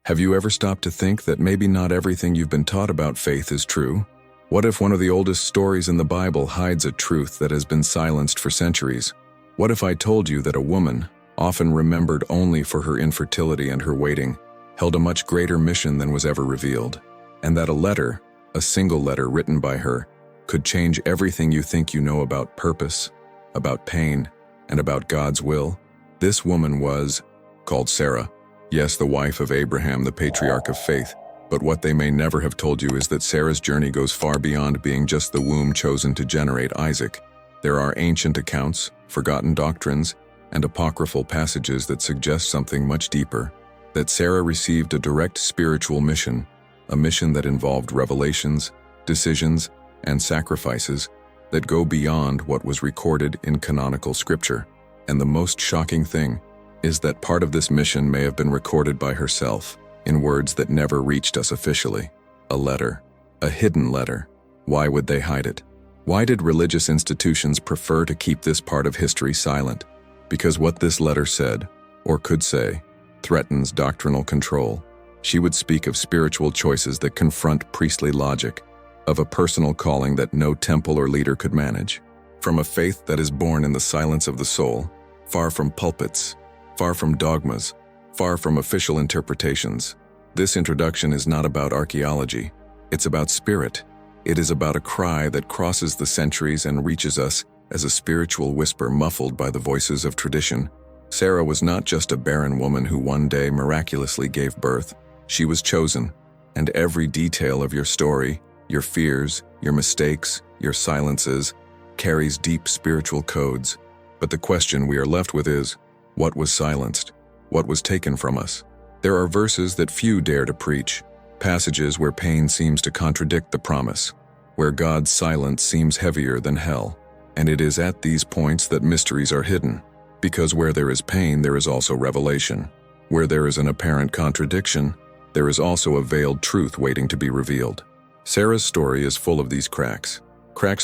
Have you ever stopped to think that maybe not everything you've been taught about faith is true? What if one of the oldest stories in the Bible hides a truth that has been silenced for centuries? What if I told you that a woman, often remembered only for her infertility and her waiting, held a much greater mission than was ever revealed, and that a letter, a single letter written by her, could change everything you think you know about purpose, about pain, and about God's will? This woman was called Sarah. Yes, the wife of Abraham, the patriarch of faith. But what they may never have told you is that Sarah's journey goes far beyond being just the womb chosen to generate Isaac. There are ancient accounts, forgotten doctrines, and apocryphal passages that suggest something much deeper, that Sarah received a direct spiritual mission, a mission that involved revelations, decisions, and sacrifices that go beyond what was recorded in canonical scripture. And the most shocking thing is that part of this mission may have been recorded by herself, in words that never reached us officially. A letter, a hidden letter. Why would they hide it? Why did religious institutions prefer to keep this part of history silent? Because what this letter said, or could say, threatens doctrinal control. She would speak of spiritual choices that confront priestly logic, of a personal calling that no temple or leader could manage, from a faith that is born in the silence of the soul, far from pulpits, far from dogmas, far from official interpretations. This introduction is not about archaeology. It's about spirit. It is about a cry that crosses the centuries and reaches us as a spiritual whisper muffled by the voices of tradition. Sarah was not just a barren woman who one day miraculously gave birth. She was chosen, and every detail of your story, your fears, your mistakes, your silences, carries deep spiritual codes. But the question we are left with is, what was silenced? What was taken from us? There are verses that few dare to preach, passages where pain seems to contradict the promise, where God's silence seems heavier than hell. And it is at these points that mysteries are hidden, because where there is pain, there is also revelation. Where there is an apparent contradiction, there is also a veiled truth waiting to be revealed. Sarah's story is full of these cracks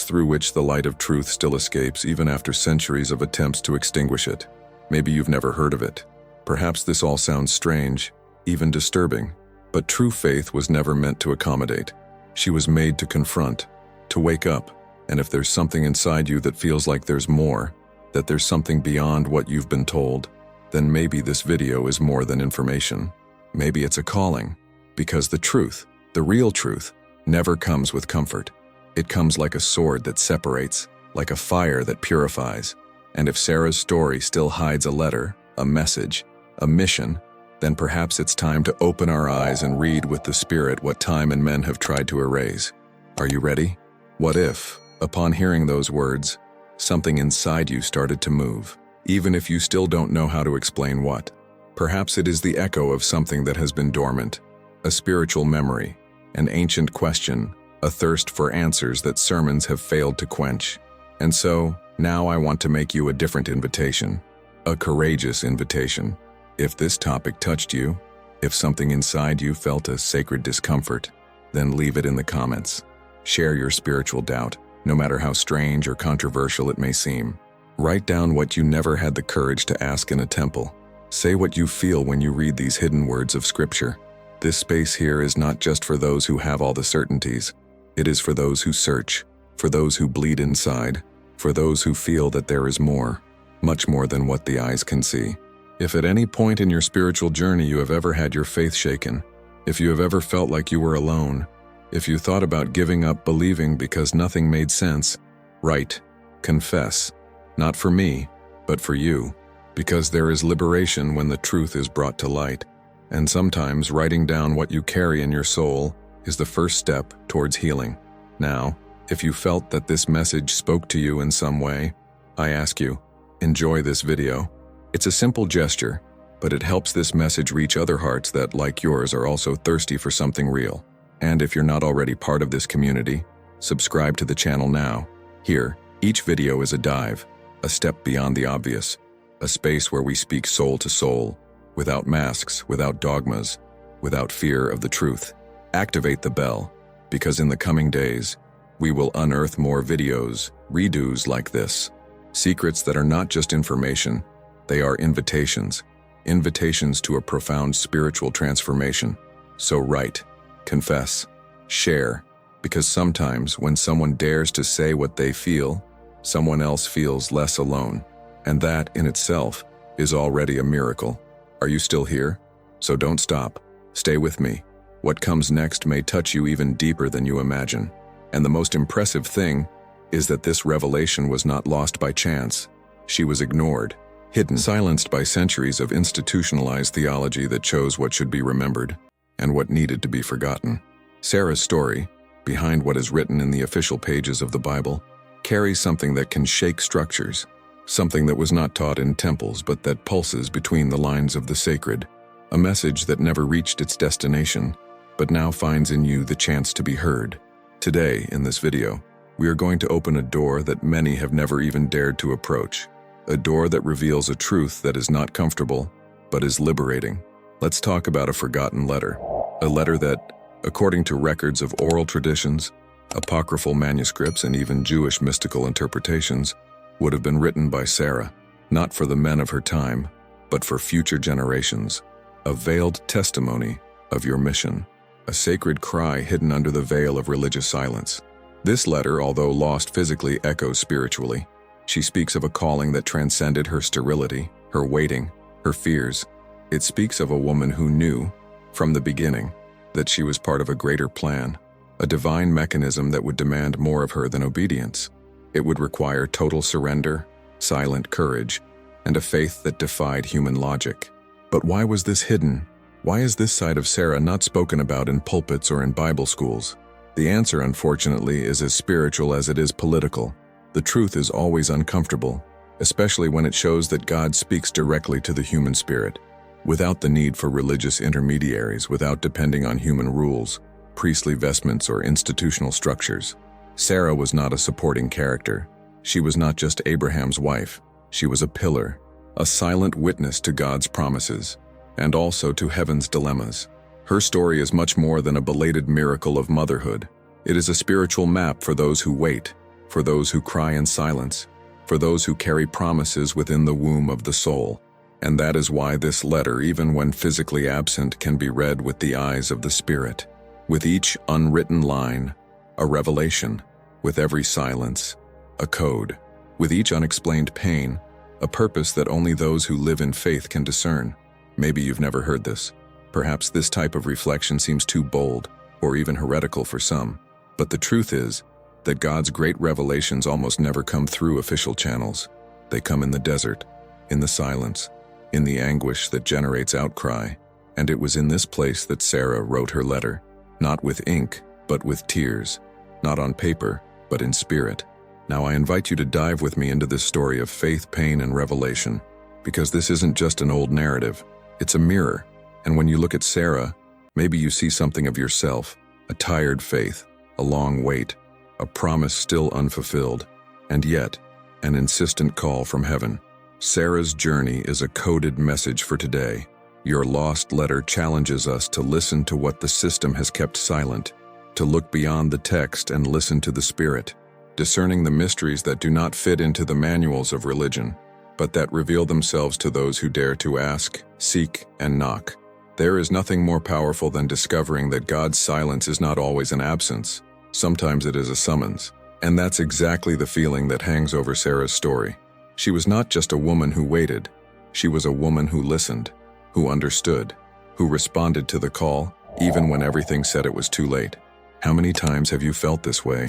through which the light of truth still escapes even after centuries of attempts to extinguish it. Maybe you've never heard of it. Perhaps this all sounds strange, even disturbing, but true faith was never meant to accommodate. She was made to confront, to wake up, and if there's something inside you that feels like there's more, that there's something beyond what you've been told, then maybe this video is more than information. Maybe it's a calling, because the truth, the real truth, never comes with comfort. It comes like a sword that separates, like a fire that purifies. And if Sarah's story still hides a letter, a message, a mission, then perhaps it's time to open our eyes and read with the Spirit what time and men have tried to erase. Are you ready? What if, upon hearing those words, something inside you started to move, even if you still don't know how to explain what? Perhaps it is the echo of something that has been dormant, a spiritual memory, an ancient question, a thirst for answers that sermons have failed to quench. And so, now I want to make you a different invitation, a courageous invitation. If this topic touched you, if something inside you felt a sacred discomfort, then leave it in the comments. Share your spiritual doubt, no matter how strange or controversial it may seem. Write down what you never had the courage to ask in a temple. Say what you feel when you read these hidden words of Scripture. This space here is not just for those who have all the certainties. It is for those who search, for those who bleed inside, for those who feel that there is more, much more than what the eyes can see. If at any point in your spiritual journey you have ever had your faith shaken, if you have ever felt like you were alone, if you thought about giving up believing because nothing made sense, write, confess, not for me, but for you, because there is liberation when the truth is brought to light, and sometimes writing down what you carry in your soul is the first step towards healing. Now, if you felt that this message spoke to you in some way, I ask you, enjoy this video. It's a simple gesture, but it helps this message reach other hearts that, like yours, are also thirsty for something real. And if you're not already part of this community, subscribe to the channel now. Here, each video is a dive, a step beyond the obvious, a space where we speak soul to soul, without masks, without dogmas, without fear of the truth. Activate the bell, because in the coming days, we will unearth more videos, redos like this. Secrets that are not just information, they are invitations. invitations to a profound spiritual transformation. So write, confess, share, because sometimes when someone dares to say what they feel, someone else feels less alone. And that, in itself, is already a miracle. Are you still here? So don't stop. Stay with me. What comes next may touch you even deeper than you imagine. And the most impressive thing is that this revelation was not lost by chance. She was ignored, hidden, silenced by centuries of institutionalized theology that chose what should be remembered and what needed to be forgotten. Sarah's story, behind what is written in the official pages of the Bible, carries something that can shake structures, something that was not taught in temples but that pulses between the lines of the sacred, a message that never reached its destination, but now finds in you the chance to be heard. Today, in this video, we are going to open a door that many have never even dared to approach, a door that reveals a truth that is not comfortable, but is liberating. Let's talk about a forgotten letter, a letter that, according to records of oral traditions, apocryphal manuscripts, and even Jewish mystical interpretations, would have been written by Sarah, not for the men of her time, but for future generations, a veiled testimony of your mission, a sacred cry hidden under the veil of religious silence. This letter, although lost physically, echoes spiritually. She speaks of a calling that transcended her sterility, her waiting, her fears. It speaks of a woman who knew, from the beginning, that she was part of a greater plan, a divine mechanism that would demand more of her than obedience. It would require total surrender, silent courage, and a faith that defied human logic. But why was this hidden? Why is this side of Sarah not spoken about in pulpits or in Bible schools? The answer, unfortunately, is as spiritual as it is political. The truth is always uncomfortable, especially when it shows that God speaks directly to the human spirit, without the need for religious intermediaries, without depending on human rules, priestly vestments, or institutional structures. Sarah was not a supporting character. She was not just Abraham's wife. She was a pillar, a silent witness to God's promises, and also to heaven's dilemmas. Her story is much more than a belated miracle of motherhood. It is a spiritual map for those who wait, for those who cry in silence, for those who carry promises within the womb of the soul. And that is why this letter, even when physically absent, can be read with the eyes of the Spirit. With each unwritten line, a revelation. With every silence, a code. With each unexplained pain, a purpose that only those who live in faith can discern. Maybe you've never heard this. Perhaps this type of reflection seems too bold, or even heretical for some. But the truth is that God's great revelations almost never come through official channels. They come in the desert, in the silence, in the anguish that generates outcry. And it was in this place that Sarah wrote her letter, not with ink, but with tears, not on paper, but in spirit. Now I invite you to dive with me into this story of faith, pain, and revelation, because this isn't just an old narrative, it's a mirror. And when you look at Sarah, maybe you see something of yourself, a tired faith, a long wait, a promise still unfulfilled, and yet, an insistent call from heaven. Sarah's journey is a coded message for today. Your lost letter challenges us to listen to what the system has kept silent, to look beyond the text and listen to the Spirit, discerning the mysteries that do not fit into the manuals of religion, but that reveal themselves to those who dare to ask, seek, and knock. There is nothing more powerful than discovering that God's silence is not always an absence. Sometimes it is a summons. And that's exactly the feeling that hangs over Sarah's story. She was not just a woman who waited. She was a woman who listened, who understood, who responded to the call, even when everything said it was too late. How many times have you felt this way?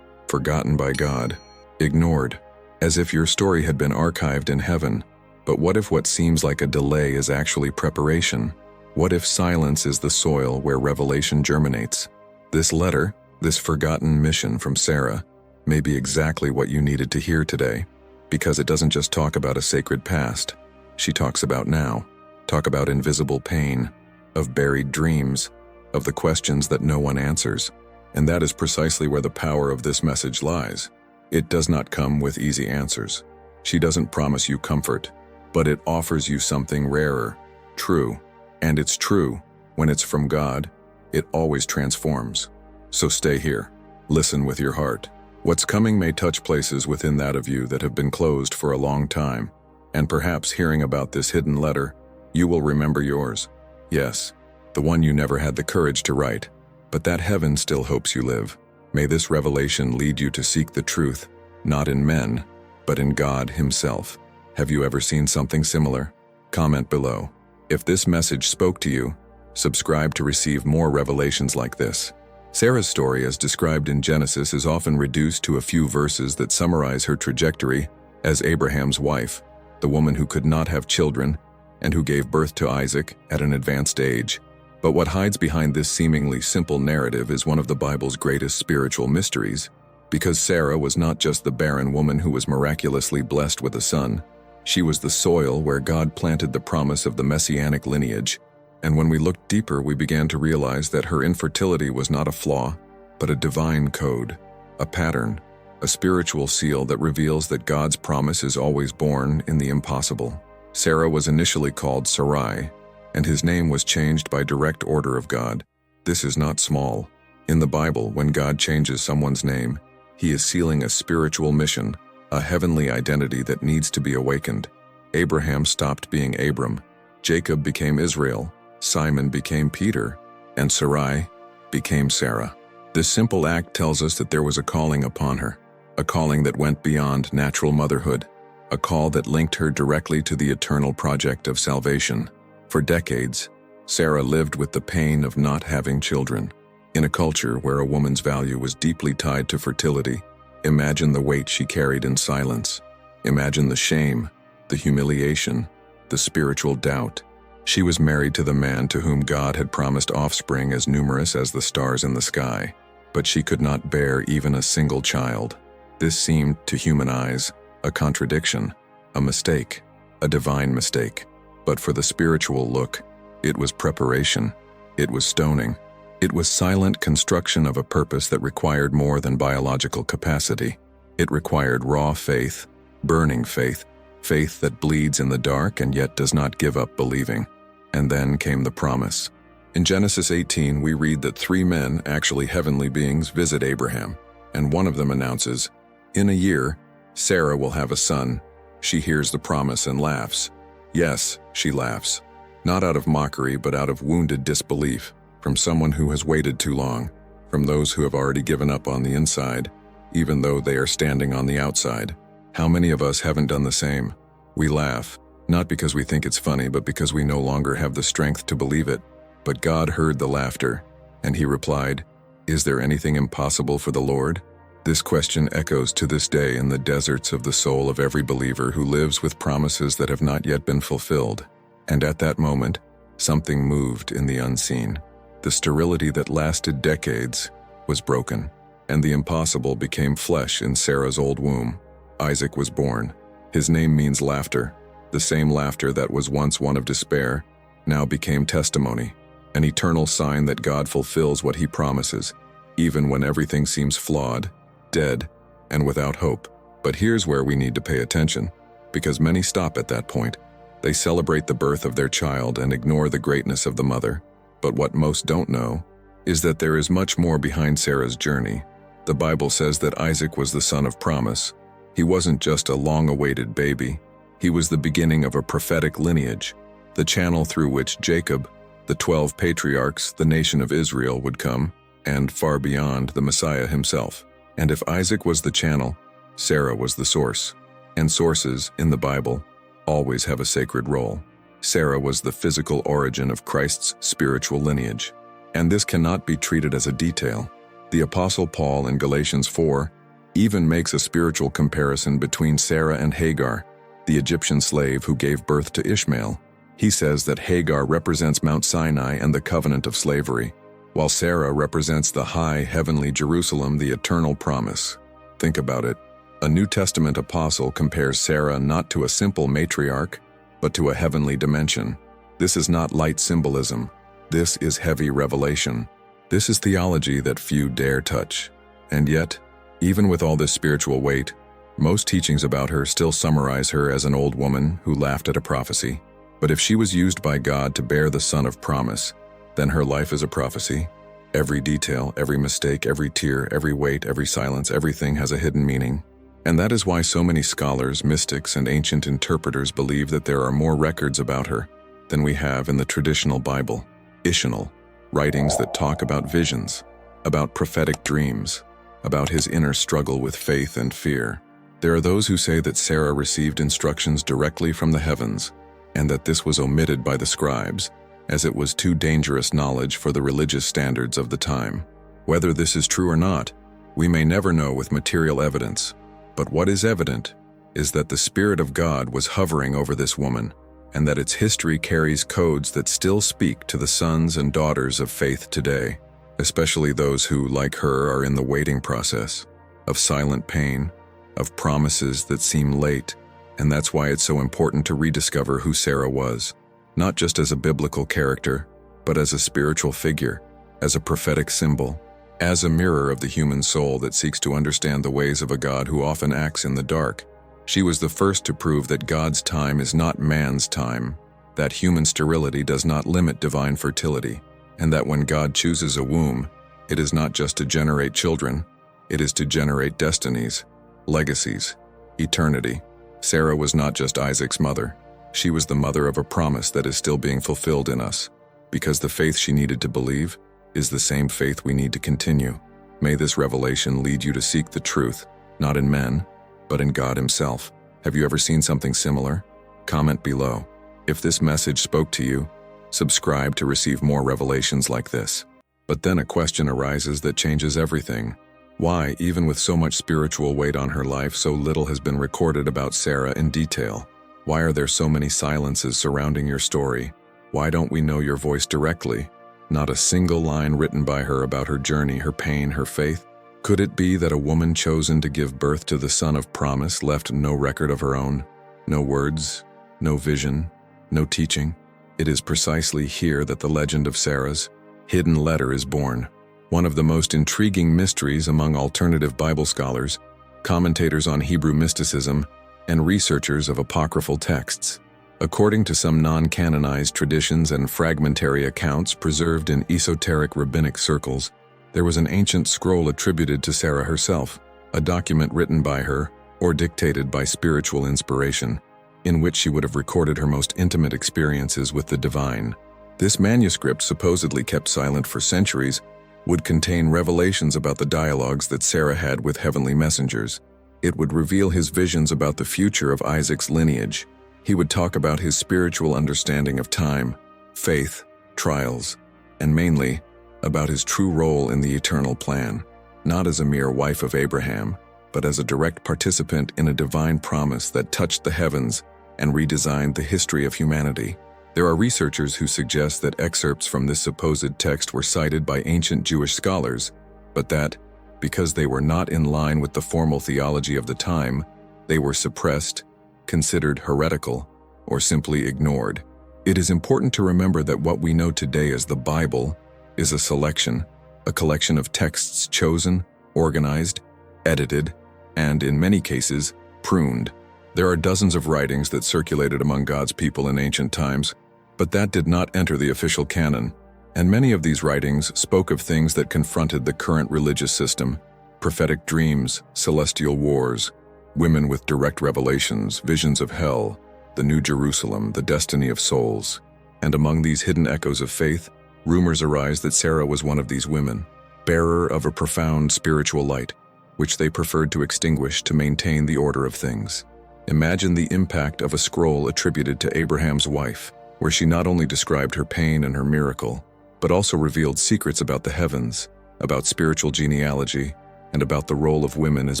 Forgotten by God, ignored, as if your story had been archived in heaven. But what if what seems like a delay is actually preparation? What if silence is the soil where revelation germinates? This letter, this forgotten mission from Sarah, may be exactly what you needed to hear today, because it doesn't just talk about a sacred past. She talks about now, talk about invisible pain, of buried dreams, of the questions that no one answers. And that is precisely where the power of this message lies. It does not come with easy answers. She doesn't promise you comfort, but it offers you something rarer, true. And it's true, when it's from God, it always transforms. So stay here, listen with your heart. What's coming may touch places within that of you that have been closed for a long time, and perhaps hearing about this hidden letter You will remember yours. Yes, the one you never had the courage to write, but that heaven still hopes you live. May this revelation lead you to seek the truth, not in men, but in God Himself. Have you ever seen something similar? Comment below. If this message spoke to you, subscribe to receive more revelations like this. Sarah's story, as described in Genesis, is often reduced to a few verses that summarize her trajectory as Abraham's wife, the woman who could not have children and who gave birth to Isaac at an advanced age. But what hides behind this seemingly simple narrative is one of the Bible's greatest spiritual mysteries, because Sarah was not just the barren woman who was miraculously blessed with a son. She was the soil where God planted the promise of the messianic lineage. And when we looked deeper, we began to realize that her infertility was not a flaw, but a divine code, a pattern, a spiritual seal that reveals that God's promise is always born in the impossible. Sarah was initially called Sarai, and his name was changed by direct order of God. This is not small. In the Bible, when God changes someone's name, He is sealing a spiritual mission, a heavenly identity that needs to be awakened. Abraham stopped being Abram, Jacob became Israel, Simon became Peter, and Sarai became Sarah. This simple act tells us that there was a calling upon her, a calling that went beyond natural motherhood, a call that linked her directly to the eternal project of salvation. For decades, Sarah lived with the pain of not having children. In a culture where a woman's value was deeply tied to fertility, imagine the weight she carried in silence. Imagine the shame, the humiliation, the spiritual doubt. She was married to the man to whom God had promised offspring as numerous as the stars in the sky, but she could not bear even a single child. This seemed, to human eyes, a contradiction, a mistake, a divine mistake. But for the spiritual look, it was preparation, it was stoning, it was silent construction of a purpose that required more than biological capacity. It required raw faith, burning faith, faith that bleeds in the dark and yet does not give up believing. And then came the promise. In Genesis 18, we read that 3 men, actually heavenly beings, visit Abraham, and one of them announces, "In a year, Sarah will have a son." She hears the promise and laughs. Yes, she laughs. Not out of mockery, but out of wounded disbelief, from someone who has waited too long, from those who have already given up on the inside, even though they are standing on the outside. How many of us haven't done the same? We laugh, not because we think it's funny, but because we no longer have the strength to believe it. But God heard the laughter, and He replied, "Is there anything impossible for the Lord?" This question echoes to this day in the deserts of the soul of every believer who lives with promises that have not yet been fulfilled. And at that moment, something moved in the unseen. The sterility that lasted decades was broken, and the impossible became flesh in Sarah's old womb. Isaac was born. His name means laughter. The same laughter that was once one of despair now became testimony, an eternal sign that God fulfills what He promises, even when everything seems flawed, dead, and without hope. But here's where we need to pay attention, because many stop at that point. They celebrate the birth of their child and ignore the greatness of the mother. But what most don't know is that there is much more behind Sarah's journey. The Bible says that Isaac was the son of promise. He wasn't just a long-awaited baby. He was the beginning of a prophetic lineage, the channel through which Jacob, the 12 patriarchs, the nation of Israel would come, and far beyond, the Messiah himself. And if Isaac was the channel, Sarah was the source. And sources, in the Bible, always have a sacred role. Sarah was the physical origin of Christ's spiritual lineage. And this cannot be treated as a detail. The Apostle Paul in Galatians 4 even makes a spiritual comparison between Sarah and Hagar, the Egyptian slave who gave birth to Ishmael. He says that Hagar represents Mount Sinai and the covenant of slavery, while Sarah represents the high heavenly Jerusalem, the eternal promise. Think about it. A New Testament apostle compares Sarah not to a simple matriarch, but to a heavenly dimension. This is not light symbolism. This is heavy revelation. This is theology that few dare touch. And yet, even with all this spiritual weight, most teachings about her still summarize her as an old woman who laughed at a prophecy. But if she was used by God to bear the son of promise, then her life is a prophecy. Every detail, every mistake, every tear, every weight, every silence, everything has a hidden meaning. And that is why so many scholars, mystics, and ancient interpreters believe that there are more records about her than we have in the traditional Bible, Ishanal, writings that talk about visions, about prophetic dreams, about his inner struggle with faith and fear. There are those who say that Sarah received instructions directly from the heavens, and that this was omitted by the scribes, as it was too dangerous knowledge for the religious standards of the time. Whether this is true or not, we may never know with material evidence, but what is evident is that the Spirit of God was hovering over this woman, and that its history carries codes that still speak to the sons and daughters of faith today, especially those who, like her, are in the waiting process, of silent pain, of promises that seem late, and that's why it's so important to rediscover who Sarah was, not just as a biblical character, but as a spiritual figure, as a prophetic symbol, as a mirror of the human soul that seeks to understand the ways of a God who often acts in the dark. She was the first to prove that God's time is not man's time, that human sterility does not limit divine fertility, and that when God chooses a womb, it is not just to generate children, it is to generate destinies, legacies, eternity. Sarah was not just Isaac's mother. She was the mother of a promise that is still being fulfilled in us, because the faith she needed to believe is the same faith we need to continue. May this revelation lead you to seek the truth, not in men, but in God Himself. Have you ever seen something similar? Comment below. If this message spoke to you, subscribe to receive more revelations like this. But then a question arises that changes everything. Why, even with so much spiritual weight on her life, so little has been recorded about Sarah in detail? Why are there so many silences surrounding your story? Why don't we know your voice directly? Not a single line written by her about her journey, her pain, her faith? Could it be that a woman chosen to give birth to the son of promise left no record of her own? No words, no vision, no teaching? It is precisely here that the legend of Sarah's hidden letter is born. One of the most intriguing mysteries among alternative Bible scholars, commentators on Hebrew mysticism, and researchers of apocryphal texts. According to some non-canonized traditions and fragmentary accounts preserved in esoteric rabbinic circles, there was an ancient scroll attributed to Sarah herself, a document written by her or dictated by spiritual inspiration, in which she would have recorded her most intimate experiences with the divine. This manuscript, supposedly kept silent for centuries, would contain revelations about the dialogues that Sarah had with heavenly messengers. It would reveal his visions about the future of Isaac's lineage. He would talk about his spiritual understanding of time, faith, trials, and mainly, about his true role in the eternal plan, not as a mere wife of Abraham, but as a direct participant in a divine promise that touched the heavens and redesigned the history of humanity. There are researchers who suggest that excerpts from this supposed text were cited by ancient Jewish scholars, but that, because they were not in line with the formal theology of the time, they were suppressed, considered heretical, or simply ignored. It is important to remember that what we know today as the Bible is a collection of texts chosen, organized, edited, and, in many cases, pruned. There are dozens of writings that circulated among God's people in ancient times, but that did not enter the official canon, and many of these writings spoke of things that confronted the current religious system: prophetic dreams, celestial wars, women with direct revelations, visions of hell, the New Jerusalem, the destiny of souls. And among these hidden echoes of faith, rumors arise that Sarah was one of these women, bearer of a profound spiritual light, which they preferred to extinguish to maintain the order of things. Imagine the impact of a scroll attributed to Abraham's wife, where she not only described her pain and her miracle, but also revealed secrets about the heavens, about spiritual genealogy, and about the role of women as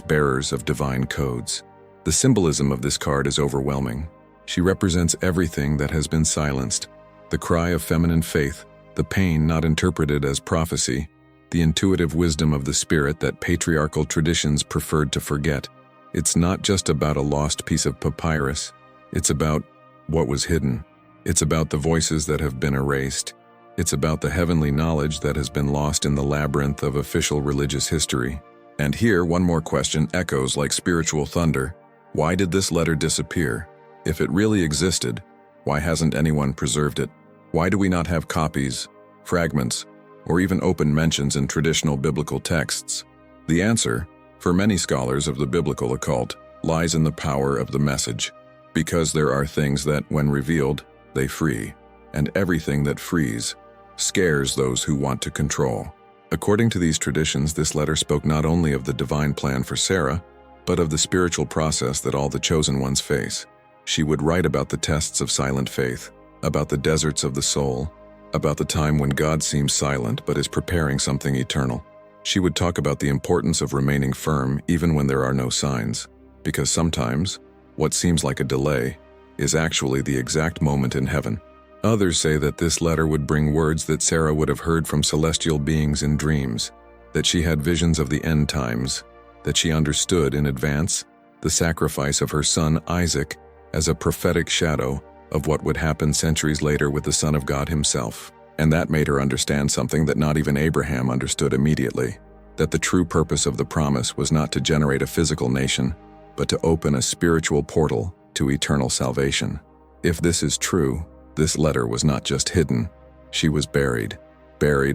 bearers of divine codes. The symbolism of this card is overwhelming. She represents everything that has been silenced: the cry of feminine faith, the pain not interpreted as prophecy, the intuitive wisdom of the spirit that patriarchal traditions preferred to forget. It's not just about a lost piece of papyrus. It's about what was hidden. It's about the voices that have been erased. It's about the heavenly knowledge that has been lost in the labyrinth of official religious history. And here, one more question echoes like spiritual thunder. Why did this letter disappear? If it really existed, why hasn't anyone preserved it? Why do we not have copies, fragments, or even open mentions in traditional biblical texts? The answer, for many scholars of the biblical occult, lies in the power of the message. Because there are things that, when revealed, they free. and everything that frees, scares those who want to control. According to these traditions, this letter spoke not only of the divine plan for Sarah, but of the spiritual process that all the chosen ones face. She would write about the tests of silent faith, about the deserts of the soul, about the time when God seems silent but is preparing something eternal. She would talk about the importance of remaining firm even when there are no signs, because sometimes, what seems like a delay is actually the exact moment in heaven. Others say that this letter would bring words that Sarah would have heard from celestial beings in dreams, that she had visions of the end times, that she understood in advance the sacrifice of her son Isaac as a prophetic shadow of what would happen centuries later with the Son of God himself. And that made her understand something that not even Abraham understood immediately, that the true purpose of the promise was not to generate a physical nation, but to open a spiritual portal to eternal salvation. If this is true, this letter was not just hidden, she was buried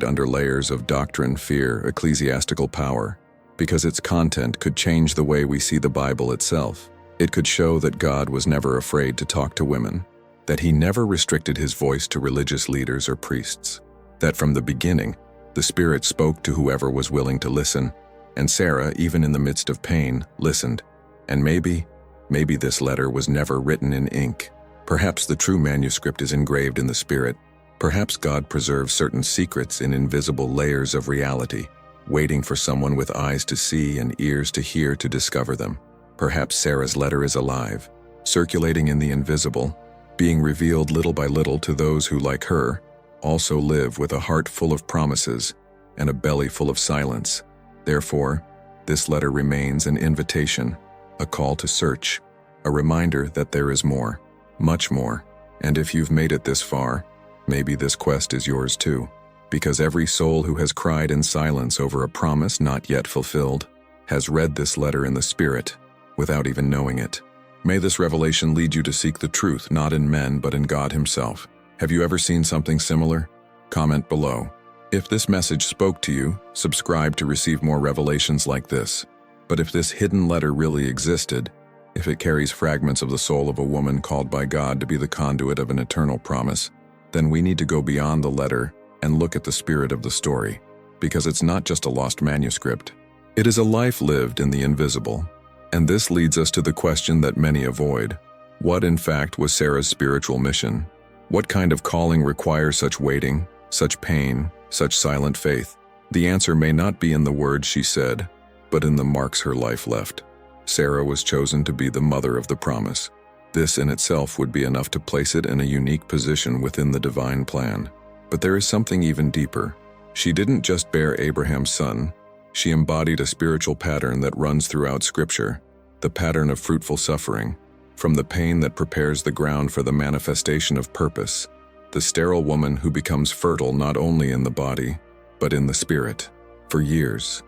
under layers of doctrine, fear, ecclesiastical power, because its content could change the way we see the Bible itself. It could show that God was never afraid to talk to women, that he never restricted his voice to religious leaders or priests, that from the beginning, the Spirit spoke to whoever was willing to listen, and Sarah, even in the midst of pain, listened. And maybe this letter was never written in ink. Perhaps the true manuscript is engraved in the Spirit. Perhaps God preserves certain secrets in invisible layers of reality, waiting for someone with eyes to see and ears to hear to discover them. Perhaps Sarah's letter is alive, circulating in the invisible, being revealed little by little to those who, like her, also live with a heart full of promises and a belly full of silence. Therefore, this letter remains an invitation, a call to search, a reminder that there is more, much more. And if you've made it this far, maybe this quest is yours too, because every soul who has cried in silence over a promise not yet fulfilled has read this letter in the Spirit without even knowing it. May this revelation lead you to seek the truth not in men but in God himself. Have you ever seen something similar? Comment below. If this message spoke to you, subscribe to receive more revelations like this. But if this hidden letter really existed, if it carries fragments of the soul of a woman called by God to be the conduit of an eternal promise, then we need to go beyond the letter and look at the spirit of the story, because it's not just a lost manuscript. It is a life lived in the invisible. And this leads us to the question that many avoid. What, in fact, was Sarah's spiritual mission? What kind of calling requires such waiting, such pain, such silent faith? The answer may not be in the words she said, but in the marks her life left. Sarah was chosen to be the mother of the promise. This in itself would be enough to place it in a unique position within the divine plan. But there is something even deeper. She didn't just bear Abraham's son. She embodied a spiritual pattern that runs throughout Scripture, the pattern of fruitful suffering, from the pain that prepares the ground for the manifestation of purpose, the sterile woman who becomes fertile not only in the body, but in the spirit. For years,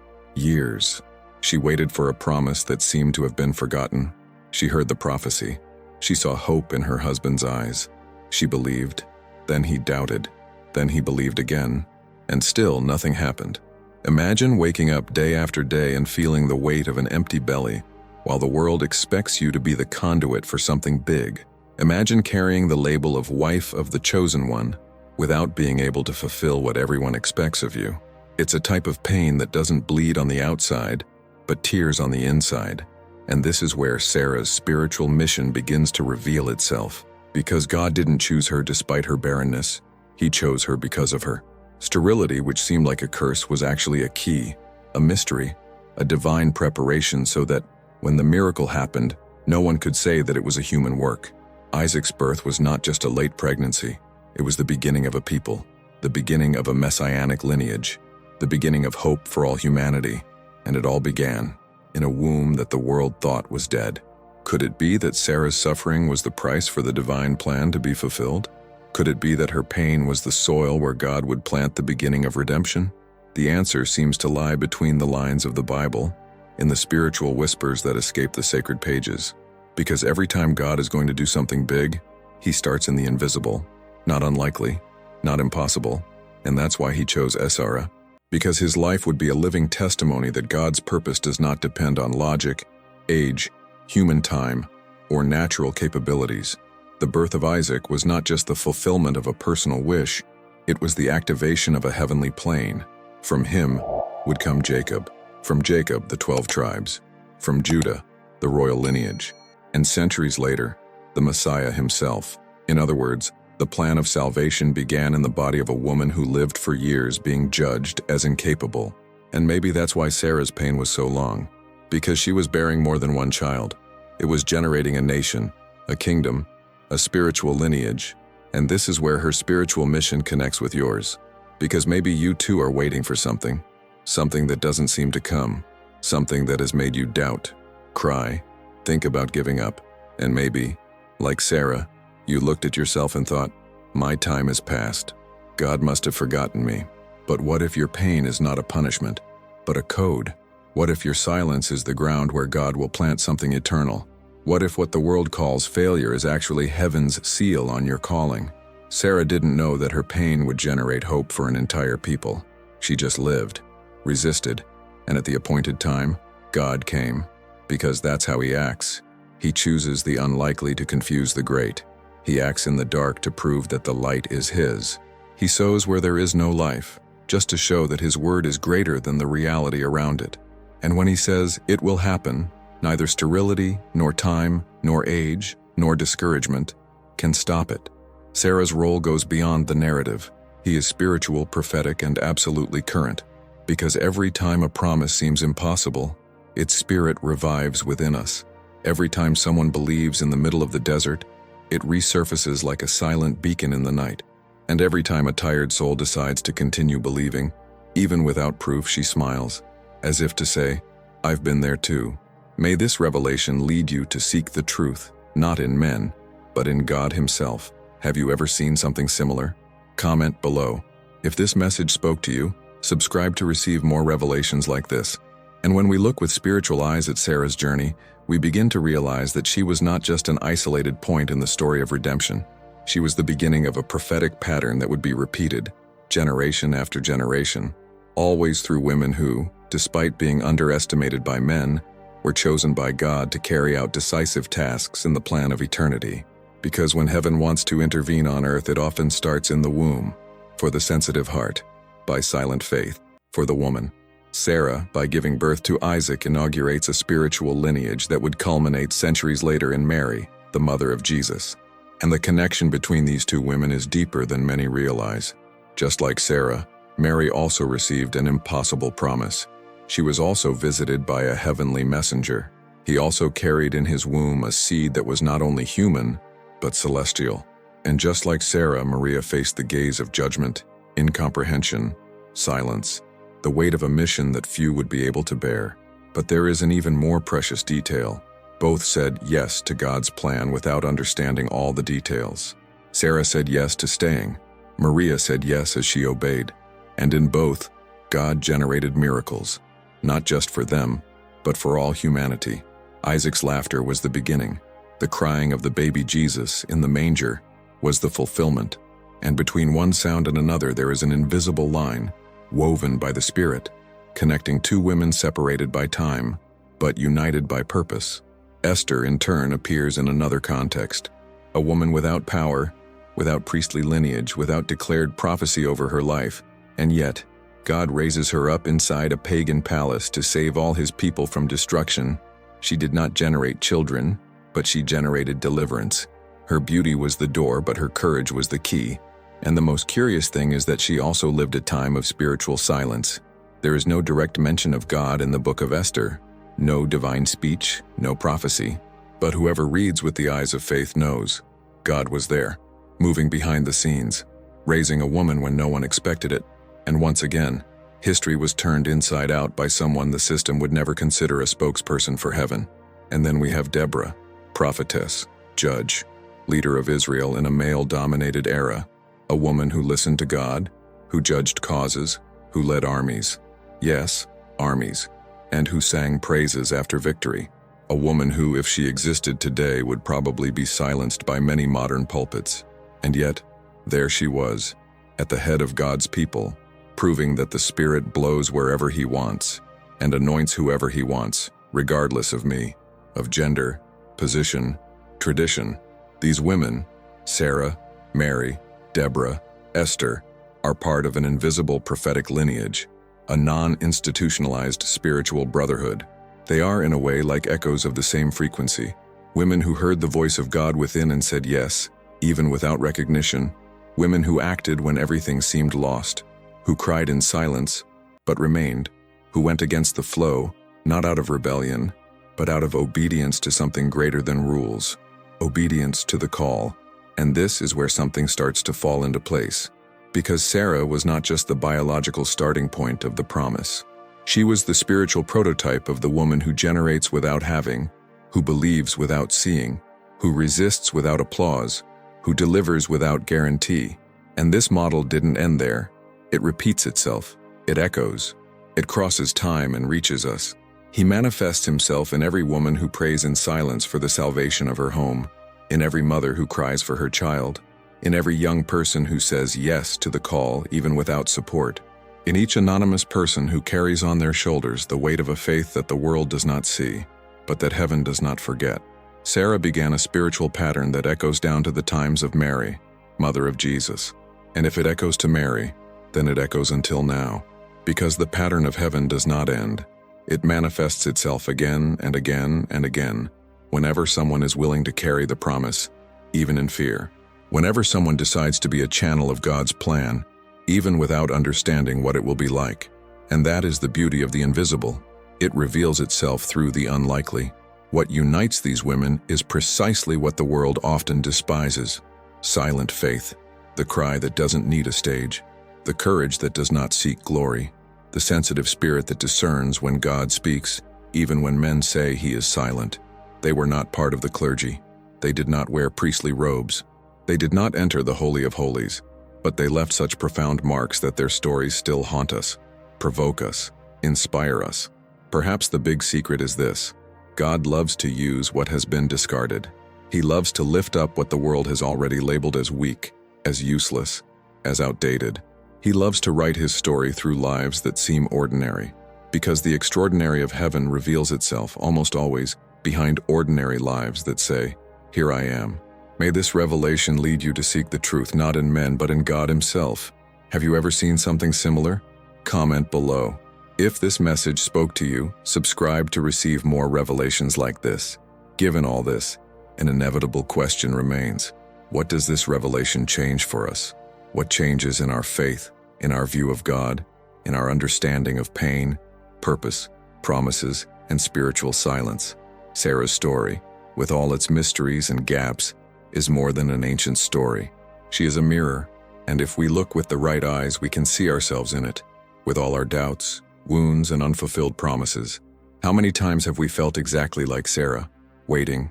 she waited for a promise that seemed to have been forgotten. She heard the prophecy. She saw hope in her husband's eyes. She believed, then he doubted, then he believed again, and still nothing happened. Imagine waking up day after day and feeling the weight of an empty belly, while the world expects you to be the conduit for something big. Imagine carrying the label of wife of the chosen one, without being able to fulfill what everyone expects of you. It's a type of pain that doesn't bleed on the outside, but tears on the inside. And this is where Sarah's spiritual mission begins to reveal itself. Because God didn't choose her despite her barrenness, he chose her because of her. Sterility, which seemed like a curse, was actually a key, a mystery, a divine preparation so that, when the miracle happened, no one could say that it was a human work. Isaac's birth was not just a late pregnancy. It was the beginning of a people, the beginning of a messianic lineage, the beginning of hope for all humanity. And it all began in a womb that the world thought was dead. Could it be that Sarah's suffering was the price for the divine plan to be fulfilled? Could it be that her pain was the soil where God would plant the beginning of redemption? The answer seems to lie between the lines of the Bible, in the spiritual whispers that escape the sacred pages. Because every time God is going to do something big, he starts in the invisible. Not unlikely, not impossible, and that's why he chose Sarah. Because his life would be a living testimony that God's purpose does not depend on logic, age, human time, or natural capabilities. The birth of Isaac was not just the fulfillment of a personal wish, it was the activation of a heavenly plan. From him would come Jacob, from Jacob the 12 tribes, from Judah the royal lineage, and centuries later, the Messiah himself. In other words, the plan of salvation began in the body of a woman who lived for years being judged as incapable. And maybe that's why Sarah's pain was so long, because she was bearing more than one child. It was generating a nation, a kingdom, a spiritual lineage, and this is where her spiritual mission connects with yours. Because maybe you too are waiting for something that doesn't seem to come, something that has made you doubt, cry, think about giving up, and maybe, like Sarah, you looked at yourself and thought, my time has passed. God must have forgotten me. But what if your pain is not a punishment, but a code? What if your silence is the ground where God will plant something eternal? What if what the world calls failure is actually heaven's seal on your calling? Sarah didn't know that her pain would generate hope for an entire people. She just lived, resisted, and at the appointed time, God came. Because that's how he acts. He chooses the unlikely to confuse the great. He acts in the dark to prove that the light is his. He sows where there is no life, just to show that his word is greater than the reality around it. And when he says, it will happen, neither sterility, nor time, nor age, nor discouragement can stop it. Sarah's role goes beyond the narrative. He is spiritual, prophetic, and absolutely current. Because every time a promise seems impossible, its spirit revives within us. Every time someone believes in the middle of the desert, it resurfaces like a silent beacon in the night. And every time a tired soul decides to continue believing, even without proof, she smiles, as if to say, I've been there too. May this revelation lead you to seek the truth, not in men, but in God himself. Have you ever seen something similar? Comment below. If this message spoke to you, subscribe to receive more revelations like this. And when we look with spiritual eyes at Sarah's journey, we begin to realize that she was not just an isolated point in the story of redemption. She was the beginning of a prophetic pattern that would be repeated, generation after generation, always through women who, despite being underestimated by men, were chosen by God to carry out decisive tasks in the plan of eternity. Because when heaven wants to intervene on earth, it often starts in the womb, for the sensitive heart, by silent faith, for the woman. Sarah, by giving birth to Isaac, inaugurates a spiritual lineage that would culminate centuries later in Mary, the mother of Jesus. And the connection between these two women is deeper than many realize. Just like Sarah, Mary also received an impossible promise. She was also visited by a heavenly messenger. He also carried in his womb a seed that was not only human, but celestial. And just like Sarah, Maria faced the gaze of judgment, incomprehension, silence, the weight of a mission that few would be able to bear. But there is an even more precious detail. Both said yes to God's plan without understanding all the details. Sarah said yes to staying. Maria said yes as she obeyed. And in both, God generated miracles, not just for them, but for all humanity. Isaac's laughter was the beginning. The crying of the baby Jesus in the manger was the fulfillment. And between one sound and another there is an invisible line, woven by the Spirit, connecting two women separated by time, but united by purpose. Esther, in turn, appears in another context. A woman without power, without priestly lineage, without declared prophecy over her life, and yet, God raises her up inside a pagan palace to save all his people from destruction. She did not generate children, but she generated deliverance. Her beauty was the door, but her courage was the key. And the most curious thing is that she also lived a time of spiritual silence. There is no direct mention of God in the book of Esther, no divine speech, no prophecy. But whoever reads with the eyes of faith knows God was there, moving behind the scenes, raising a woman when no one expected it. And once again, history was turned inside out by someone the system would never consider a spokesperson for heaven. And then we have Deborah, prophetess, judge, leader of Israel in a male-dominated era, a woman who listened to God, who judged causes, who led armies. Yes, armies. And who sang praises after victory. A woman who, if she existed today, would probably be silenced by many modern pulpits. And yet, there she was, at the head of God's people, proving that the Spirit blows wherever he wants, and anoints whoever he wants, regardless of me, of gender, position, tradition. These women, Sarah, Mary, Deborah, Esther, are part of an invisible prophetic lineage, a non-institutionalized spiritual brotherhood. They are, in a way, like echoes of the same frequency. Women who heard the voice of God within and said yes, even without recognition. Women who acted when everything seemed lost, who cried in silence, but remained, who went against the flow, not out of rebellion, but out of obedience to something greater than rules, obedience to the call. And this is where something starts to fall into place. Because Sarah was not just the biological starting point of the promise. She was the spiritual prototype of the woman who generates without having, who believes without seeing, who resists without applause, who delivers without guarantee. And this model didn't end there. It repeats itself. It echoes. It crosses time and reaches us. He manifests himself in every woman who prays in silence for the salvation of her home, in every mother who cries for her child, in every young person who says yes to the call even without support, in each anonymous person who carries on their shoulders the weight of a faith that the world does not see, but that heaven does not forget. Sarah began a spiritual pattern that echoes down to the times of Mary, mother of Jesus. And if it echoes to Mary, then it echoes until now. Because the pattern of heaven does not end. It manifests itself again and again and again, whenever someone is willing to carry the promise, even in fear. Whenever someone decides to be a channel of God's plan, even without understanding what it will be like. And that is the beauty of the invisible. It reveals itself through the unlikely. What unites these women is precisely what the world often despises: silent faith, the cry that doesn't need a stage, the courage that does not seek glory, the sensitive spirit that discerns when God speaks, even when men say he is silent. They were not part of the clergy. They did not wear priestly robes. They did not enter the Holy of Holies, but they left such profound marks that their stories still haunt us, provoke us, inspire us. Perhaps the big secret is this: God loves to use what has been discarded. He loves to lift up what the world has already labeled as weak, as useless, as outdated. He loves to write his story through lives that seem ordinary, because the extraordinary of heaven reveals itself almost always behind ordinary lives that say, "Here I am." May this revelation lead you to seek the truth not in men but in God himself. Have you ever seen something similar? Comment below. If this message spoke to you, subscribe to receive more revelations like this. Given all this, an inevitable question remains. What does this revelation change for us? What changes in our faith, in our view of God, in our understanding of pain, purpose, promises, and spiritual silence? Sarah's story, with all its mysteries and gaps, is more than an ancient story. She is a mirror, and if we look with the right eyes, we can see ourselves in it, with all our doubts, wounds, and unfulfilled promises. How many times have we felt exactly like Sarah, waiting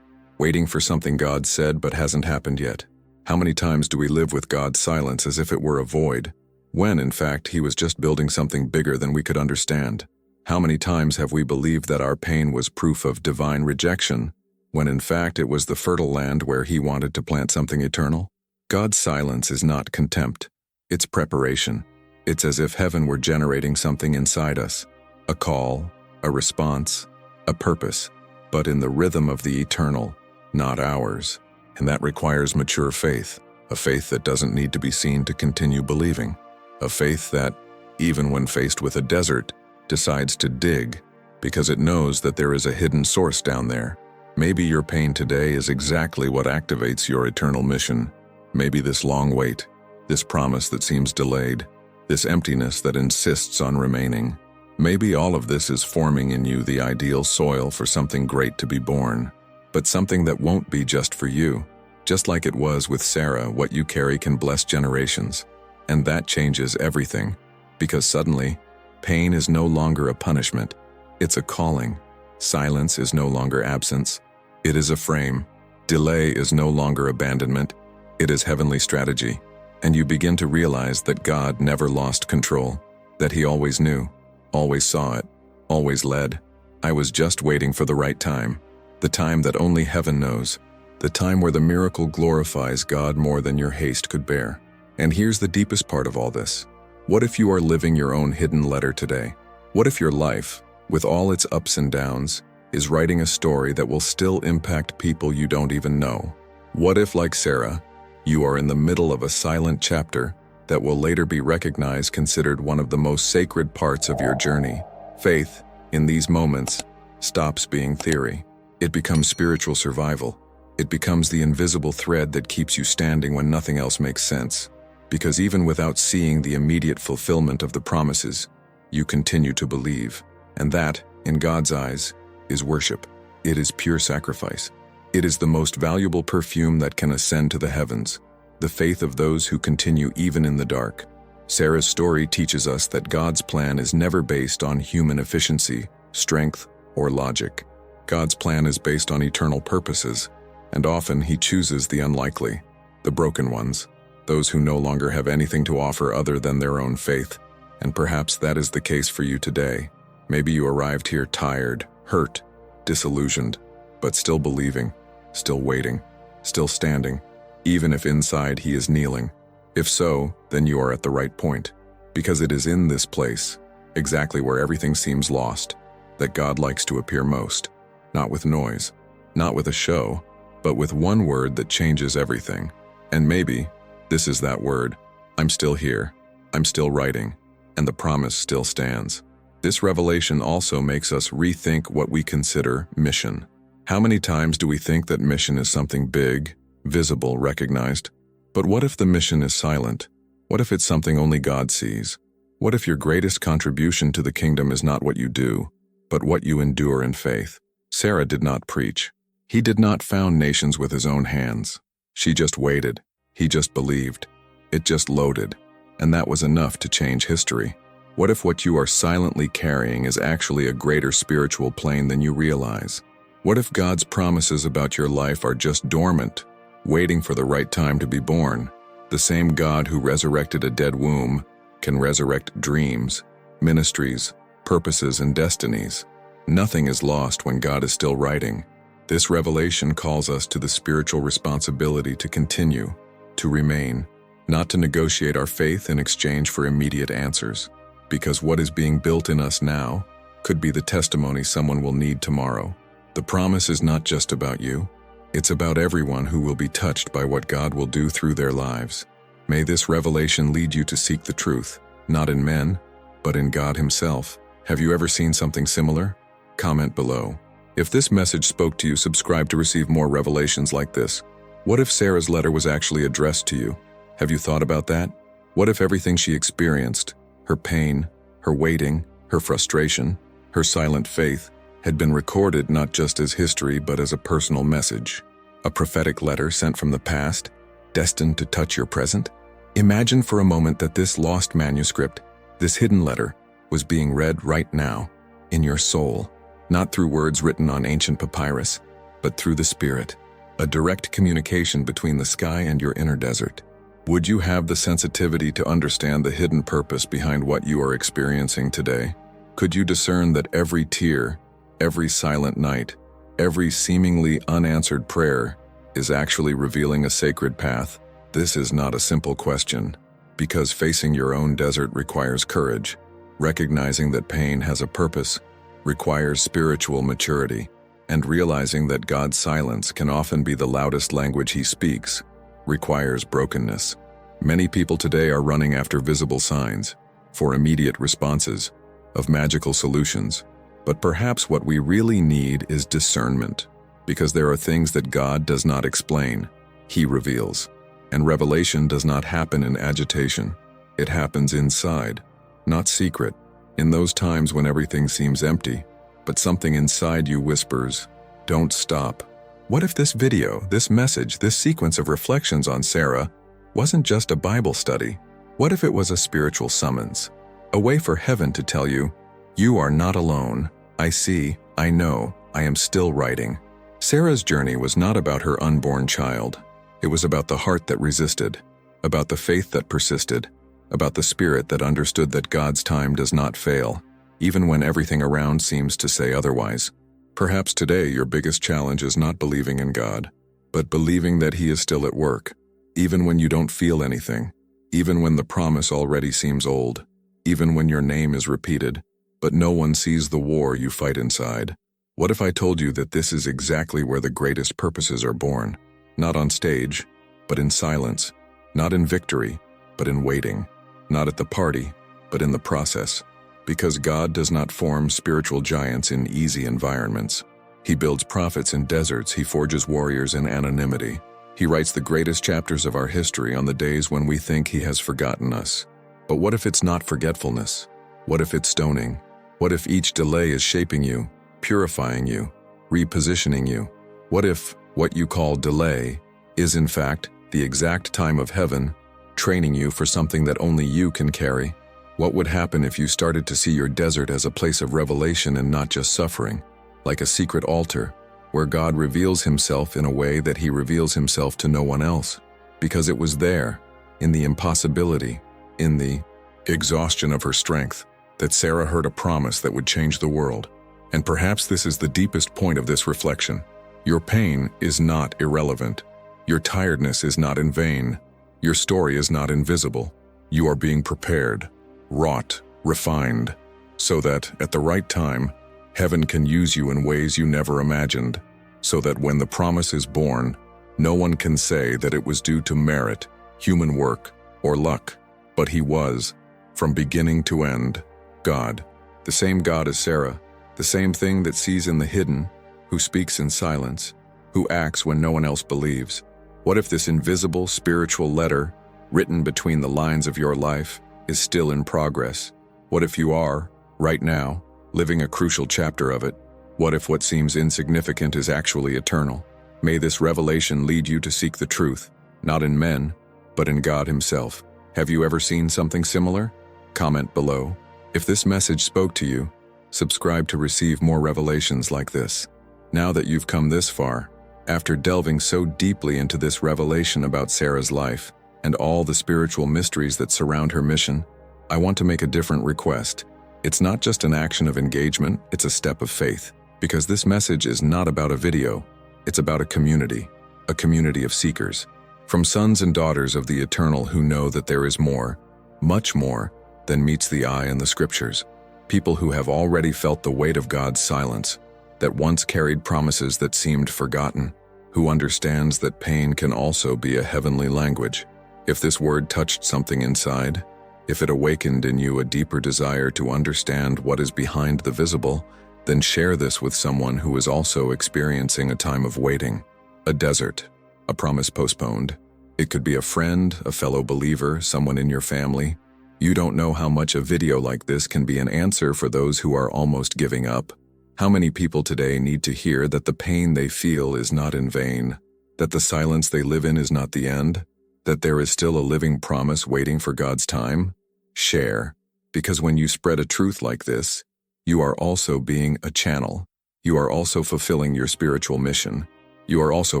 for something God said but hasn't happened yet? How many times do we live with God's silence as if it were a void, when in fact he was just building something bigger than we could understand? How many times have we believed that our pain was proof of divine rejection, when in fact it was the fertile land where he wanted to plant something eternal? God's silence is not contempt, it's preparation. It's as if heaven were generating something inside us, a call, a response, a purpose, but in the rhythm of the eternal, not ours. And that requires mature faith, a faith that doesn't need to be seen to continue believing, a faith that, even when faced with a desert, decides to dig because it knows that there is a hidden source down there. Maybe your pain today is exactly what activates your eternal mission. Maybe this long wait, this promise that seems delayed, this emptiness that insists on remaining. Maybe all of this is forming in you the ideal soil for something great to be born, but something that won't be just for you. Just like it was with Sarah, what you carry can bless generations. And that changes everything, because suddenly, pain is no longer a punishment, it's a calling. Silence is no longer absence, it is a frame. Delay is no longer abandonment, it is heavenly strategy. And you begin to realize that God never lost control, that he always knew, always saw it, always led. I was just waiting for the right time, the time that only heaven knows, the time where the miracle glorifies God more than your haste could bear. And here's the deepest part of all this. What if you are living your own hidden letter today? What if your life, with all its ups and downs, is writing a story that will still impact people you don't even know? What if, like Sarah, you are in the middle of a silent chapter that will later be recognized considered one of the most sacred parts of your journey? Faith, in these moments, stops being theory. It becomes spiritual survival. It becomes the invisible thread that keeps you standing when nothing else makes sense. Because even without seeing the immediate fulfillment of the promises, you continue to believe. And that, in God's eyes, is worship. It is pure sacrifice. It is the most valuable perfume that can ascend to the heavens, the faith of those who continue even in the dark. Sarah's story teaches us that God's plan is never based on human efficiency, strength, or logic. God's plan is based on eternal purposes, and often He chooses the unlikely, the broken ones, those who no longer have anything to offer other than their own faith. And perhaps that is the case for you today. Maybe you arrived here tired, hurt, disillusioned, but still believing, still waiting, still standing, even if inside He is kneeling. If so, then you are at the right point, because it is in this place, exactly where everything seems lost, that God likes to appear most. Not with noise, not with a show, but with one word that changes everything. And maybe this is that word. I'm still here. I'm still writing. And the promise still stands. This revelation also makes us rethink what we consider mission. How many times do we think that mission is something big, visible, recognized? But what if the mission is silent? What if it's something only God sees? What if your greatest contribution to the kingdom is not what you do, but what you endure in faith? Sarah did not preach. He did not found nations with his own hands. She just waited. He just believed. It just loaded. And that was enough to change history. What if what you are silently carrying is actually a greater spiritual plane than you realize? What if God's promises about your life are just dormant, waiting for the right time to be born? The same God who resurrected a dead womb can resurrect dreams, ministries, purposes, and destinies. Nothing is lost when God is still writing. This revelation calls us to the spiritual responsibility to continue, to remain, not to negotiate our faith in exchange for immediate answers. Because what is being built in us now could be the testimony someone will need tomorrow. The promise is not just about you. It's about everyone who will be touched by what God will do through their lives. May this revelation lead you to seek the truth, not in men, but in God Himself. Have you ever seen something similar? Comment below. If this message spoke to you, subscribe to receive more revelations like this. What if Sarah's letter was actually addressed to you? Have you thought about that? What if everything she experienced, her pain, her waiting, her frustration, her silent faith, had been recorded not just as history but as a personal message? A prophetic letter sent from the past, destined to touch your present? Imagine for a moment that this lost manuscript, this hidden letter, was being read right now, in your soul, not through words written on ancient papyrus, but through the Spirit, a direct communication between the sky and your inner desert. Would you have the sensitivity to understand the hidden purpose behind what you are experiencing today? Could you discern that every tear, every silent night, every seemingly unanswered prayer is actually revealing a sacred path? This is not a simple question, because facing your own desert requires courage. Recognizing that pain has a purpose requires spiritual maturity, and realizing that God's silence can often be the loudest language He speaks requires brokenness. Many people today are running after visible signs, for immediate responses, of magical solutions. But perhaps what we really need is discernment, because there are things that God does not explain, He reveals. And revelation does not happen in agitation. It happens inside, not secret, in those times when everything seems empty, but something inside you whispers, "Don't stop." What if this video, this message, this sequence of reflections on Sarah wasn't just a Bible study? What if it was a spiritual summons? A way for heaven to tell you, "You are not alone. I see, I know, I am still writing." Sarah's journey was not about her unborn child. It was about the heart that resisted, about the faith that persisted, about the spirit that understood that God's time does not fail, even when everything around seems to say otherwise. Perhaps today your biggest challenge is not believing in God, but believing that He is still at work, even when you don't feel anything, even when the promise already seems old, even when your name is repeated, but no one sees the war you fight inside. What if I told you that this is exactly where the greatest purposes are born? Not on stage, but in silence. Not in victory, but in waiting. Not at the party, but in the process. Because God does not form spiritual giants in easy environments. He builds prophets in deserts, he forges warriors in anonymity. He writes the greatest chapters of our history on the days when we think he has forgotten us. But what if it's not forgetfulness? What if it's stoning? What if each delay is shaping you, purifying you, repositioning you? What if what you call delay is in fact the exact time of heaven, training you for something that only you can carry? What would happen if you started to see your desert as a place of revelation and not just suffering, like a secret altar, where God reveals himself in a way that he reveals himself to no one else? Because it was there, in the impossibility, in the exhaustion of her strength, that Sarah heard a promise that would change the world. And perhaps this is the deepest point of this reflection. Your pain is not irrelevant. Your tiredness is not in vain. Your story is not invisible. You are being prepared, wrought, refined, so that, at the right time, heaven can use you in ways you never imagined, so that when the promise is born, no one can say that it was due to merit, human work, or luck. But he was, from beginning to end, God. The same God as Sarah, the same thing that sees in the hidden, who speaks in silence, who acts when no one else believes. What if this invisible spiritual letter, written between the lines of your life, is still in progress? What if you are, right now, living a crucial chapter of it? What if what seems insignificant is actually eternal? May this revelation lead you to seek the truth, not in men, but in God himself. Have you ever seen something similar? Comment below. If this message spoke to you, subscribe to receive more revelations like this. Now that you've come this far, after delving so deeply into this revelation about Sarah's life and all the spiritual mysteries that surround her mission, I want to make a different request. It's not just an action of engagement, it's a step of faith. Because this message is not about a video, it's about a community of seekers. From sons and daughters of the Eternal who know that there is more, much more, than meets the eye in the scriptures. People who have already felt the weight of God's silence, that once carried promises that seemed forgotten, who understands that pain can also be a heavenly language. If this word touched something inside, if it awakened in you a deeper desire to understand what is behind the visible, then share this with someone who is also experiencing a time of waiting, a desert, a promise postponed. It could be a friend, a fellow believer, someone in your family. You don't know how much a video like this can be an answer for those who are almost giving up. How many people today need to hear that the pain they feel is not in vain, that the silence they live in is not the end, that there is still a living promise waiting for God's time? Share, because when you spread a truth like this, you are also being a channel. You are also fulfilling your spiritual mission. You are also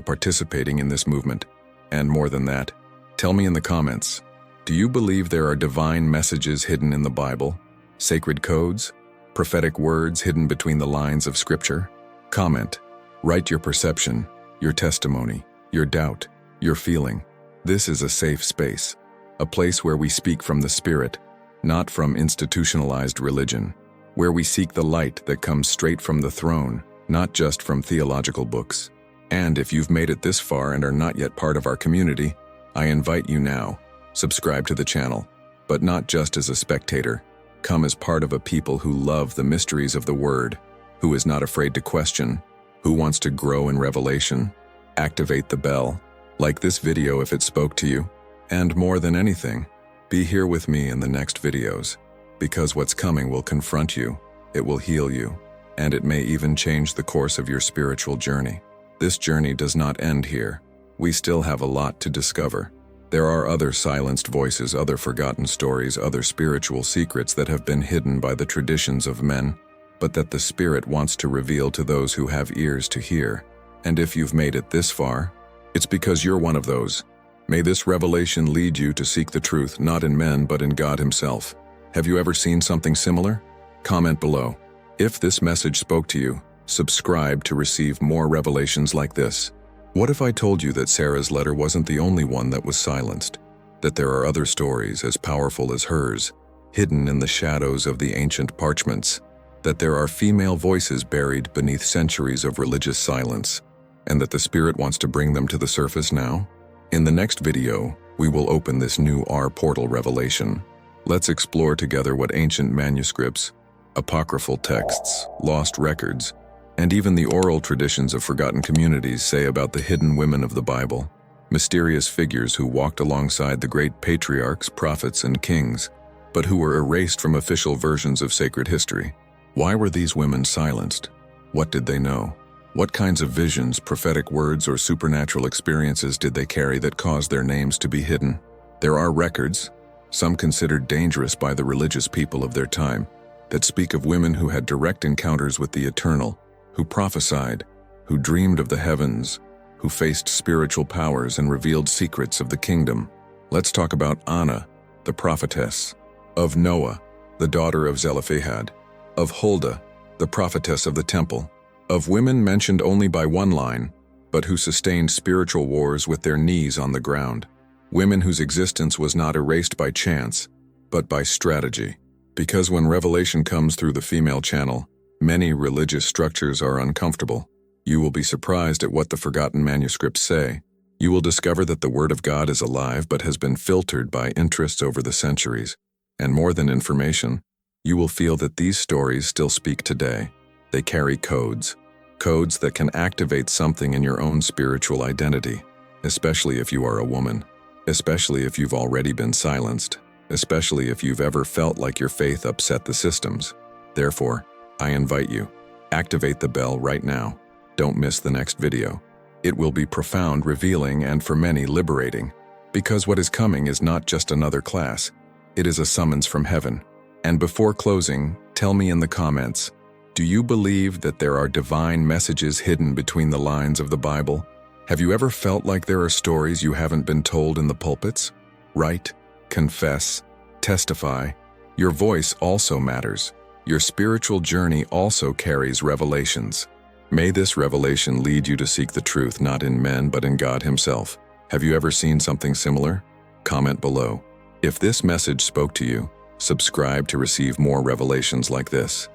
participating in this movement. And more than that, tell me in the comments, do you believe there are divine messages hidden in the Bible, sacred codes, prophetic words hidden between the lines of Scripture? Comment, write your perception, your testimony, your doubt, your feeling. This is a safe space, a place where we speak from the Spirit, not from institutionalized religion, where we seek the light that comes straight from the throne, not just from theological books. And if you've made it this far and are not yet part of our community, I invite you now. Subscribe to the channel, but not just as a spectator. Come as part of a people who love the mysteries of the Word, who is not afraid to question, who wants to grow in revelation. Activate the bell, like this video if it spoke to you, and more than anything, be here with me in the next videos, because what's coming will confront you, it will heal you, and it may even change the course of your spiritual journey. This journey does not end here. We still have a lot to discover. There are other silenced voices, other forgotten stories, other spiritual secrets that have been hidden by the traditions of men, but that the Spirit wants to reveal to those who have ears to hear. And if you've made it this far, it's because you're one of those. May this revelation lead you to seek the truth, not in men, but in God Himself. Have you ever seen something similar? Comment below. If this message spoke to you, subscribe to receive more revelations like this. What if I told you that Sarah's letter wasn't the only one that was silenced, that there are other stories as powerful as hers, hidden in the shadows of the ancient parchments, that there are female voices buried beneath centuries of religious silence, and that the Spirit wants to bring them to the surface now? In the next video, we will open this new portal revelation. Let's explore together what ancient manuscripts, apocryphal texts, lost records, and even the oral traditions of forgotten communities say about the hidden women of the Bible, mysterious figures who walked alongside the great patriarchs, prophets, and kings, but who were erased from official versions of sacred history. Why were these women silenced? What did they know? What kinds of visions, prophetic words, or supernatural experiences did they carry that caused their names to be hidden? There are records, some considered dangerous by the religious people of their time, that speak of women who had direct encounters with the eternal, who prophesied, who dreamed of the heavens, who faced spiritual powers and revealed secrets of the kingdom. Let's talk about Anna, the prophetess, of Noah, the daughter of Zelophehad, of Huldah, the prophetess of the temple, of women mentioned only by one line, but who sustained spiritual wars with their knees on the ground. Women whose existence was not erased by chance, but by strategy. Because when revelation comes through the female channel, many religious structures are uncomfortable. You will be surprised at what the forgotten manuscripts say. You will discover that the Word of God is alive but has been filtered by interests over the centuries. And more than information, you will feel that these stories still speak today. They carry codes that can activate something in your own spiritual identity, especially if you are a woman, especially if you've already been silenced, especially if you've ever felt like your faith upset the systems. Therefore, I invite you, activate the bell right now. Don't miss the next video. It will be profound, revealing, and for many liberating, because what is coming is not just another class, it is a summons from heaven. And before closing, tell me in the comments, do you believe that there are divine messages hidden between the lines of the Bible? Have you ever felt like there are stories you haven't been told in the pulpits? Write, confess, testify. Your voice also matters. Your spiritual journey also carries revelations. May this revelation lead you to seek the truth not in men but in God Himself. Have you ever seen something similar? Comment below. If this message spoke to you, subscribe to receive more revelations like this.